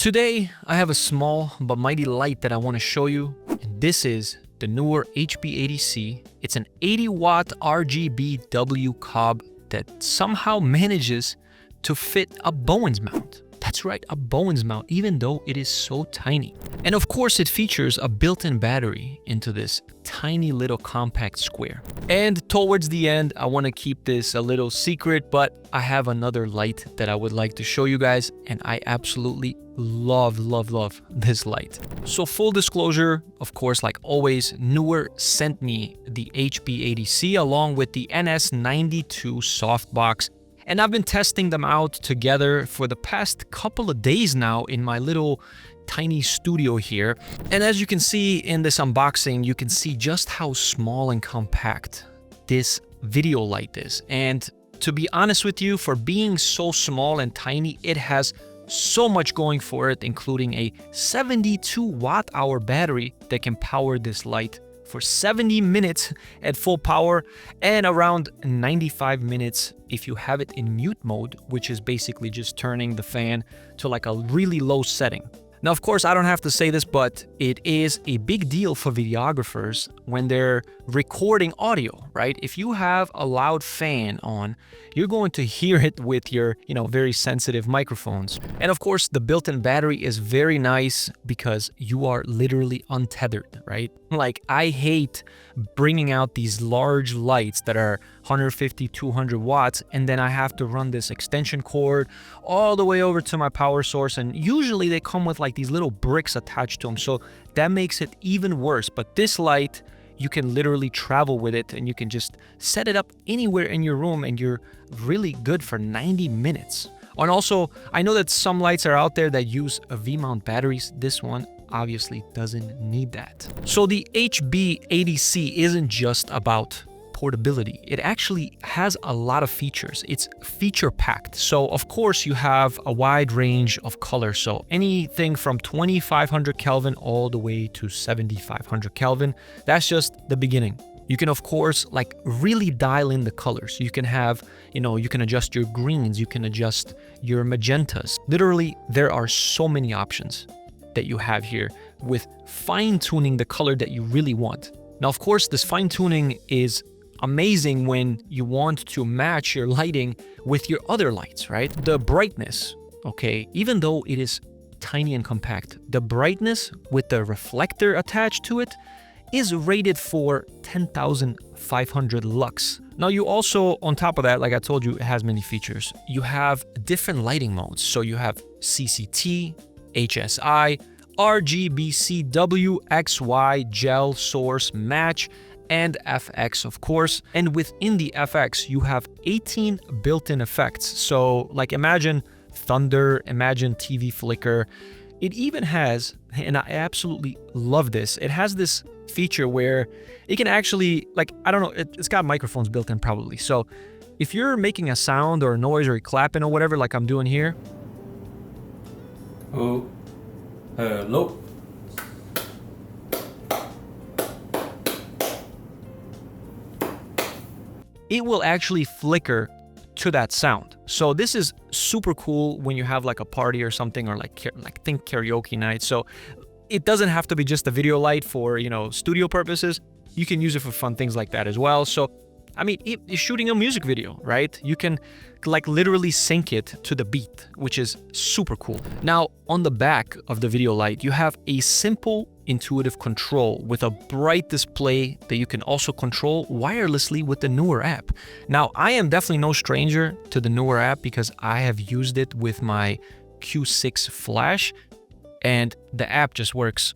Today, I have a small but mighty light that I want to show you, and this is the Neewer HB80C. It's an 80-watt RGBWW COB that somehow manages to fit a Bowens mount. That's right, a Bowens mount, even though it is so tiny. And of course, it features a built-in battery into this tiny little compact square. And towards the end, I want to keep this a little secret, but I have another light that I would like to show you guys, and I absolutely love this light. So full disclosure, of course, like always, Neewer sent me the HB80C along with the NS92 Softbox. And I've been testing them out together for the past couple of days now in my little tiny studio here. And as you can see in this unboxing, you can see just how small and compact this video light is. And to be honest with you, for being so small and tiny, it has so much going for it, including a 72 watt-hour battery that can power this light for 70 minutes at full power and around 95 minutes if you have it in mute mode, which is basically just turning the fan to like a really low setting. Now, of course, I don't have to say this, but it is a big deal for videographers when they're recording audio, right? If you have a loud fan on, you're going to hear it with your, very sensitive microphones. And of course, the built-in battery is very nice because you are literally untethered, right? Like, I hate bringing out these large lights that are 150, 200 watts, and then I have to run this extension cord all the way over to my power source. And usually they come with like these little bricks attached to them. So that makes it even worse. But this light, you can literally travel with it and you can just set it up anywhere in your room and you're really good for 90 minutes. And also, I know that some lights are out there that use V-mount batteries. This one obviously doesn't need that. So the HB80C isn't just about portability. It actually has a lot of features. It's feature packed. So of course you have a wide range of colors. So anything from 2500 Kelvin all the way to 7500 Kelvin. That's just the beginning. You can, of course, like really dial in the colors. You can have, you can adjust your greens, you can adjust your magentas. Literally, there are so many options that you have here with fine-tuning the color that you really want. Now, of course, this fine-tuning is amazing when you want to match your lighting with your other lights, right? The brightness, okay, even though it is tiny and compact, the brightness with the reflector attached to it is rated for 10,500 lux. Now, you also, on top of that, like I told you, it has many features. You have different lighting modes. So you have CCT, HSI, RGBCW, XY, gel, source, match, and FX, of course. And within the FX, you have 18 built-in effects. So like imagine thunder, imagine TV flicker. It even has, and I absolutely love this, it has this feature where it can actually, like, I don't know, it's got microphones built in probably. So if you're making a sound or a noise or you're clapping or whatever, like I'm doing here. Oh, hello. It will actually flicker to that sound. So this is super cool when you have like a party or something, or like think karaoke night. So it doesn't have to be just a video light for, studio purposes. You can use it for fun things like that as well. So, I mean, it's shooting a music video, right? You can like literally sync it to the beat, which is super cool. Now, on the back of the video light, you have a simple intuitive control with a bright display that you can also control wirelessly with the Neewer app. Now, I am definitely no stranger to the Neewer app because I have used it with my Q6 flash, and the app just works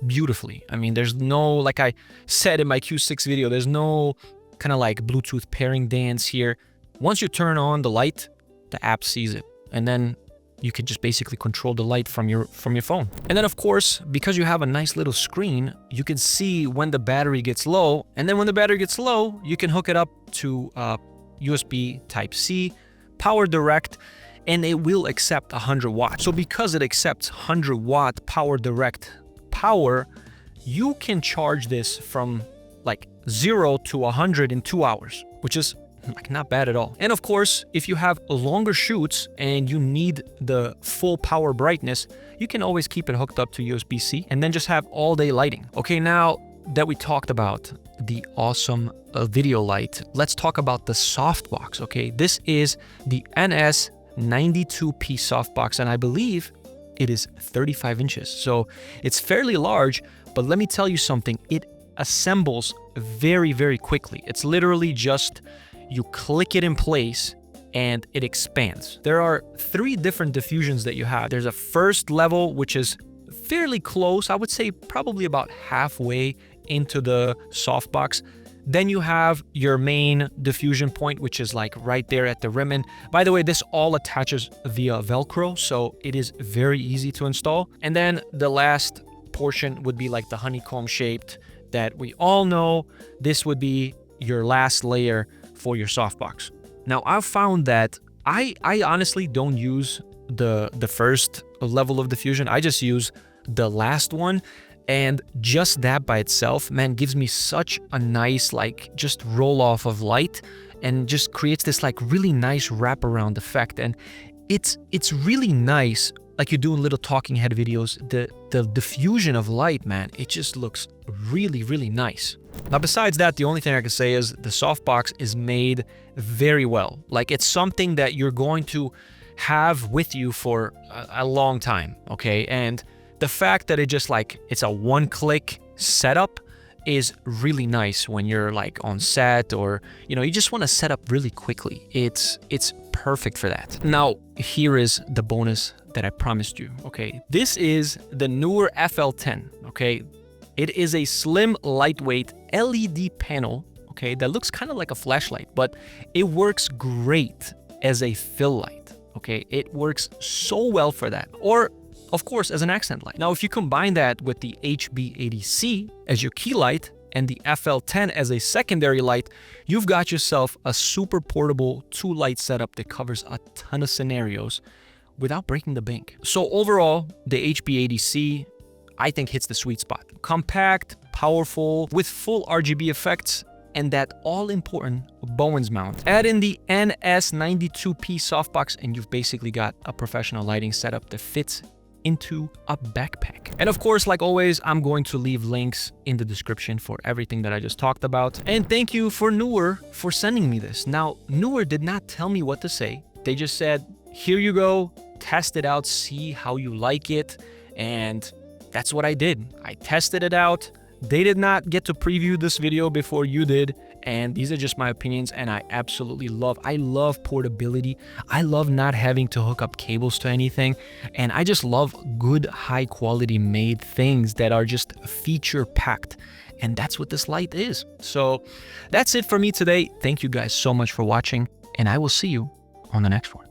beautifully. I mean, there's no, like I said in my Q6 video, there's no kind of like Bluetooth pairing dance here. Once you turn on the light, the app sees it, and then you can just basically control the light from your phone. And then, of course, because you have a nice little screen, you can see when the battery gets low, and then when the battery gets low, you can hook it up to USB Type-C, power direct, and it will accept 100 watts. So because it accepts 100 watt power direct power, you can charge this from like 0 to 100 in 2 hours, which is like not bad at all. And of course, if you have longer shoots and you need the full power brightness, you can always keep it hooked up to USB-C and then just have all day lighting. Okay, now that we talked about the awesome video light, let's talk about the Softbox, okay? This is the NS92P Softbox, and I believe it is 35 inches. So it's fairly large, but let me tell you something, it assembles very, very quickly. It's literally just, you click it in place and it expands. There are 3 different diffusions that you have. There's a first level, which is fairly close, I would say probably about halfway into the Softbox. Then you have your main diffusion point, which is like right there at the rim. And by the way, this all attaches via Velcro, so it is very easy to install. And then the last portion would be like the honeycomb shaped that we all know. This would be your last layer for your Softbox. Now, I've found that I honestly don't use the first level of diffusion. I just use the last one. And just that by itself, man, gives me such a nice, like, just roll off of light and just creates this like really nice wraparound effect. And it's really nice, like you're doing little talking head videos, the diffusion of light, man, it just looks really, really nice. Now, besides that, the only thing I can say is the Softbox is made very well. Like, it's something that you're going to have with you for a long time, okay? And the fact that it just like, it's a one-click setup is really nice when you're like on set, or, you know, you just want to set up really quickly. It's perfect for that. Now, here is the bonus that I promised you, okay? This is the Neewer FL10, okay? It is a slim, lightweight LED panel, okay, that looks kind of like a flashlight, but it works great as a fill light, okay? It works so well for that. Or of course, as an accent light. Now, if you combine that with the HB80C as your key light and the FL10 as a secondary light, you've got yourself a super portable 2-light setup that covers a ton of scenarios without breaking the bank. So overall, the HB80C, I think, hits the sweet spot. Compact, powerful, with full RGB effects, and that all-important Bowens mount. Add in the NS92P Softbox, and you've basically got a professional lighting setup that fits into a backpack. And of course, like always, I'm going to leave links in the description for everything that I just talked about. And thank you for Neewer for sending me this. Now, Neewer did not tell me what to say. They just said, here you go, test it out, see how you like it. And that's what I did. I tested it out. They did not get to preview this video before you did. And these are just my opinions, and I absolutely love portability. I love not having to hook up cables to anything. And I just love good, high quality made things that are just feature packed. And that's what this light is. So that's it for me today. Thank you guys so much for watching, and I will see you on the next one.